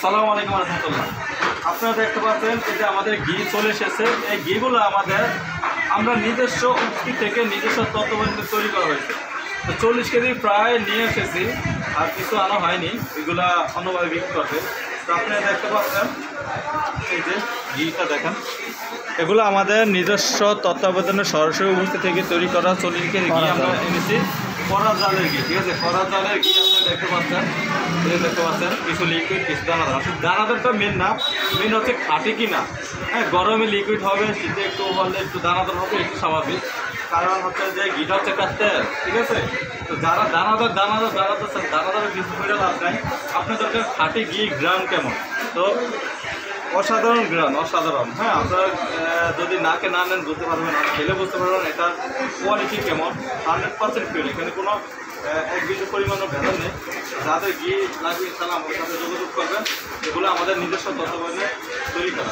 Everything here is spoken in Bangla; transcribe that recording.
আসসালামু আলাইকুম রহমতুল্লাহ। আপনারা দেখতে পাচ্ছেন এই যে আমাদের ঘি চলে এসেছে। এই ঘিগুলো আমরা নিজস্ব উক্তি থেকে নিজস্ব তত্ত্বাবধানে তৈরি করা হয়েছে। তো 40 কেজি প্রায় নিয়ে এসেছি, আর কিছু আনা হয়নি, এগুলা অন্যভাবে বিক্রি করবে। তো আপনারা দেখতে পাচ্ছেন এই যে ঘিটা দেখেন, এগুলো আমাদের নিজস্ব তত্ত্বাবধানে সরাসরি উপস্থিত থেকে তৈরি করা 40 কেজি ঘি আমরা এনেছি। কড়া জালের ঘি, ঠিক আছে, কড়া জালের ঘি আপনারা দেখতে পাচ্ছেন, কিছু লিকুইড কিছু দানাদার। আসলে দানাদারটা মেন না, মেন হচ্ছে খাঁটি কিনা। হ্যাঁ, গরমে লিকুইড হবে, শীতে একটু বললে একটু দানাদার হবে, একটু স্বাভাবিক। কারণ হচ্ছে যে ঘিটা হচ্ছে একটা তেল, ঠিক আছে। তো যারা দানাদার কিছু করে লাভ নাই, আপনার দরকার খাঁটি ঘি। গ্রাম কেমন? তো অসাধারণ গ্রাম, অসাধারণ। হ্যাঁ, আপনারা যদি নাকে না নেন বুঝতে পারবেন, আর খেলে বুঝতে পারবেন এটার কোয়ালিটি কেমন। 100% ফিল, এখানে কোনো এক বিন্দু পরিমাণও ভেজাল নেই। যাদের ঘি লাগবে তাহলে আমাদের সাথে যোগাযোগ করবেন। এগুলো আমাদের নিজস্ব তত্ত্বাবধানে তৈরি করা।